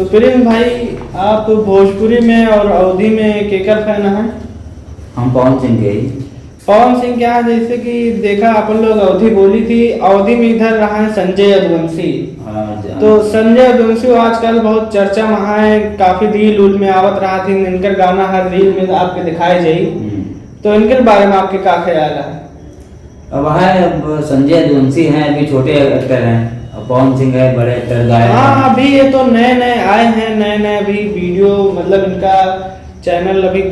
तो प्रेम भाई, आप भोजपुरी में और अवधी में केकर फैन हैं? हम पवन सिंह के ही। पवन सिंह क्या है, जैसे कि देखा अपन लोग अवधी बोली थी, अवधी में इधर रहा है संजय यदुवंशी। तो संजय यदुवंशी आजकल बहुत चर्चा में है, काफी रील उल में आवत रहा थी, इनकर गाना हर रील में आपके दिखाए जाई। तो इनके बारे में आपके क्या ख्याल है? अब संजय यदुवंशी हैं, अभी छोटे एक्टर हैं, पवन सिंह है बड़े एक्टर गायक। हाँ, अभी ये तो नए नए आए हैं, नए अभी वीडियो, मतलब इनका चैनल अभी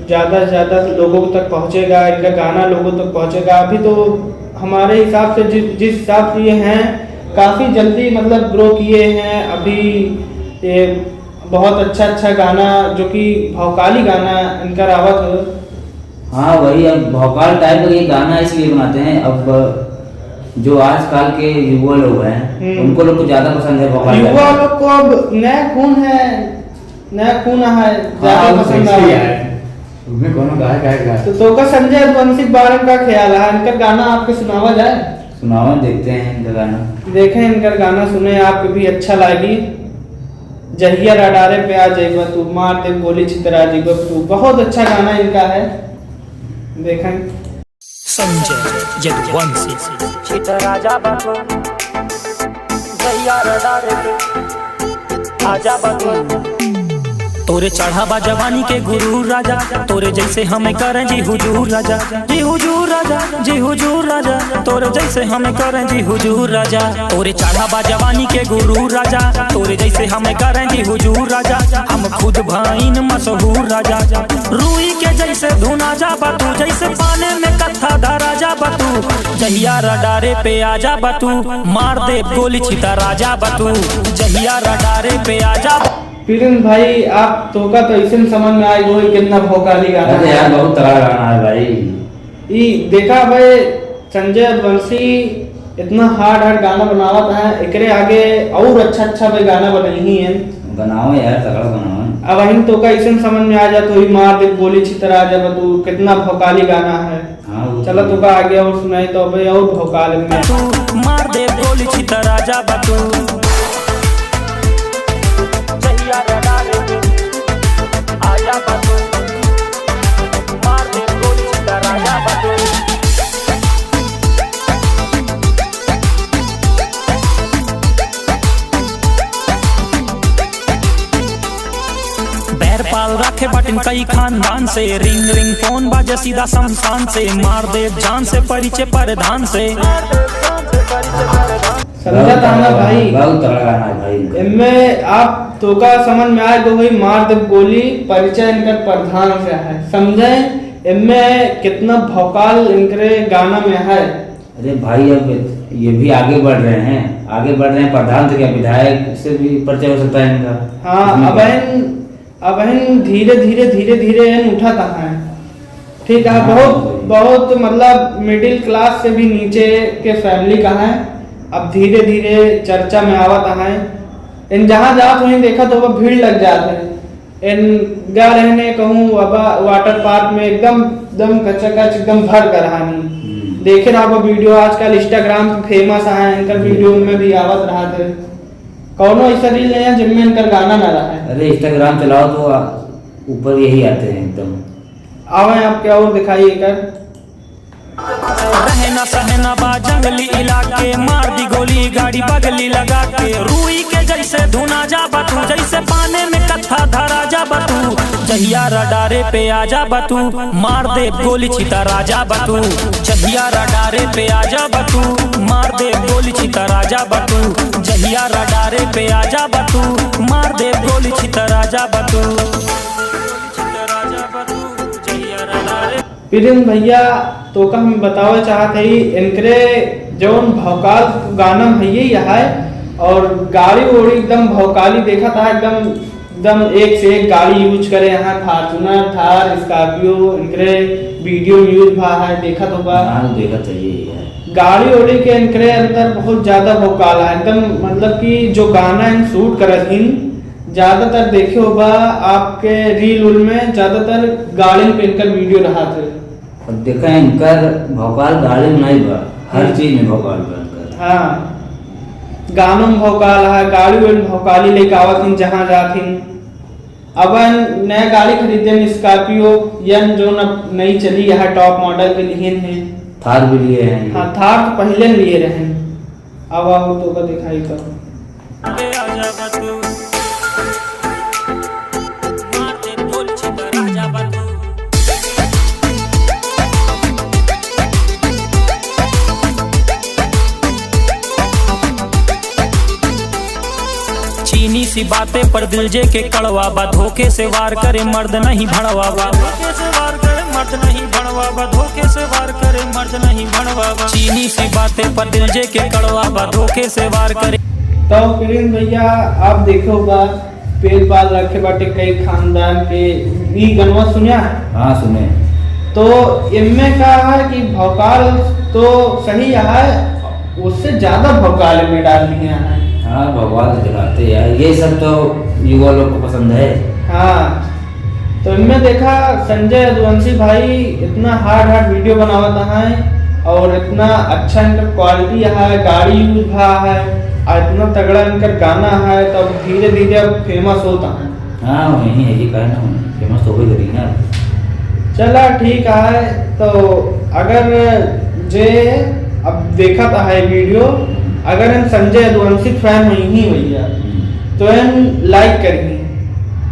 ज़्यादा से ज़्यादा लोगों तक पहुँचेगा, इनका गाना लोगों तक पहुँचेगा। अभी तो हमारे हिसाब से जिस हिसाब से ये हैं, काफ़ी जल्दी मतलब ग्रो किए हैं। अभी ये बहुत अच्छा गाना, जो कि भौकाली गाना इनका रावत है। हाँ वही, अब भौकाल टाइप का ये गाना इसलिए बनाते हैं। अब जो आजकल के युवा लोग हैं उनको लोग को ज्यादा पसंद है भौकाल। युवा लोग को अब नया खून है, ज्यादा पसंद है। उसमें कौन गायक तो का संजय यदुवंशी बारे का ख्याल है, इनका गाना आपके सुनावा जाए? सुनावा, देखते हैं इनका गाना। देखें इनका गाना, सुने, आपको भी अच्छा लगी। जहिया रडारे पे आ जाइबा तू, मार दे गोली छितरा जाइबा तू, बहुत अच्छा गाना इनका है, देखें। संजय यदुवंशी छितरा जा बाबू, जहिया रडारे पे आ जा बाबू। तोरे चढ़ावा जवानी के गुरु राजा, तोरे जैसे हमें करें जी हुजूर राजा, जी हुजूर राजा, जी हुजूर राजा, तोरे जैसे हमें करें जी हुजूर राजा। तोरे चढ़ावा जवानी के गुरु राजा, तोरे जैसे हमें करें जी हुजूर राजा। हम खुद भाईन मशहूर राजा, रूई के जैसे धुना जा बातू, जैसे पाने में कत्था धरा जा बातू। जहिया रडारे पे आ जा बातू, मार दे गोली छिता राजा बातू। जहिया रडारे पे आ जा। प्रेम भाई, आप तो का तो ऐसे समझ में आई हो कितना भौकाली गाना है यार, बहुत तगड़ा गाना है भाई। ये देखा भाई, संजय यदुवंशी इतना हार्ड गाना बनावत है, एकरे आगे और अच्छा भाई गाना बनही है। बनाओ यार, तगड़ा बनाओ। अब हम तो का ऐसे समझ में आ जाता ही, मार दे गोली छितरा जा तू, कितना भौकाली गाना है। हाँ, चलो तो का आगे और सुनाई तो भाई और भौकाल में तू मार दे गोली छितरा जा बातू। पाल रखे बटन कई खानदान से, रिंग रिंग फोन बाजे सीधा शमशान से। मार दे जान से परिचय प्रधान से। समझा था ना भाई, बहुत तगड़ा गाना है भाई। इनमें आप तो का समझ में आए तो भाई, मार दे गोली परिचय इनका प्रधान से है, समझे? इनमें कितना भौकाल इनके गाना में है। अरे भाई, अब ये भी आगे बढ़ रहे हैं, प्रधान से क्या विधायक से भी परिचय हो सकता है इनका। हाँ, अब धीरे धीरे उठा था है, ठीक है। बहुत मतलब मिडिल क्लास से भी नीचे के फैमिली का है, अब धीरे धीरे चर्चा में आवत है। इन जहाँ जात वहीं देखा तो वह भीड़ लग जाते हैं। इन गा रहने कहूँ वाटर पार्क में एकदम कचकच एकदम भर कर हानि देखे रहा वीडियो, आजकल इंस्टाग्राम पे फेमस है, इनका वीडियो में भी आवत रहा थे। कौनो ऐसा रील नहीं है जिनमें इनका गाना ना रहा है। अरे इंस्टाग्राम चलाओ तो ऊपर यही आते हैं एकदम। आवे आप क्या और दिखाइए कर। रहना सहना बा जंगली इलाके, मार दी गोली गाड़ी बगली लगा के। रूई के जैसे धुना जा बातू, जैसे पाने में कत्था धरा जा बातू। जहिया रडारे पे आ जा बातू, मार दे गोली छिता राजा बातू। जहिया रडारे पे आ जा बातू, मार दे गोली छिता राजा बातू। जहिया रडारे पे आ जा बातू, मार दे गोली छिता राजा बातू। प्रेम भैया, तो का हम बतावे चाहते ही, इनकरे जौन भौकाल गाना भैया है, और गाड़ी ओड़ी एकदम भौकाली देखा था, एकदम एक से एक गाड़ी यूज करे यहाँ, फॉर्च्यूनर, थार, स्कॉर्पियो, इनकरे वीडियो यूज भा है, देखा तो बा। देखा चाहिए यार। गाड़ी ओड़ी के इनकरे अंदर बहुत ज्यादा भौकाल है एकदम, मतलब कि जो गाना इन शूट करत हिन, ज्यादातर देखे होगा आपके रील उल में, ज्यादातर गाड़ी पे इनका वीडियो रहा थे। और देखा इनका भोपाल गाड़ी में नहीं बा, हर चीज में भोपाल बा। हाँ, गानों में भौकाल है, गाड़ी में भौकाली लेके आवत हिन जहाँ जाथिन। अब नया गाड़ी खरीदे में स्कॉर्पियो यन जो न नई चली है टॉप मॉडल के लिए हैं। थार भी लिए हैं। हाँ थार तो पहले लिए रहे। अब आओ तो का दिखाई करो। चीनी सी बातें पर दिल जे के कड़वा बा, धोखे से वार करे मर्द नहीं भड़वा बा, धोखे से वार करे मर्द नहीं भड़वा बा, धोखे से वार करे मर्द नहीं भड़वा बा। चीनी सी बातें पर दिल जे के कड़वा बा, धोखे से वार करे। तो प्रिंस भैया आप देखो बा पेड़ पाल रखे बाटे कई खानदान के ई गनवा सुनिया। हाँ सुने। तो इनमें का है कि भौकाल तो सही है, उससे ज्यादा भौकाल में डाल दिए हैं। हाँ भगवान तो दिखाते हैं, ये सब तो युवा लोग को पसंद है। हाँ तो इनमें देखा संजय यदुवंशी भाई इतना हार्ड वीडियो बनावता है और इतना अच्छा इनका क्वालिटी है, गाड़ी यूज भा है और इतना तगड़ा इनका गाना है, तो धीरे धीरे अब फेमस होता है। हाँ वही है, ये कहना फेमस तो हो गई ना। चला ठीक है। तो अगर जे अब देखा था है वीडियो, अगर इन संजय यदुवंशी फैन हुई ही भैया तो इन लाइक करिए,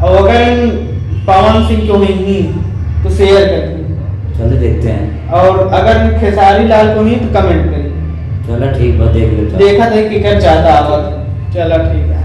और अगर इन पवन सिंह को हुई ही तो शेयर करिए। चलो देखते हैं। और अगर खेसारी लाल को ही तो कमेंट करिए। चलो ठीक बात देख लो। देखा था कि कर ज्यादा आवत। चलो ठीक है।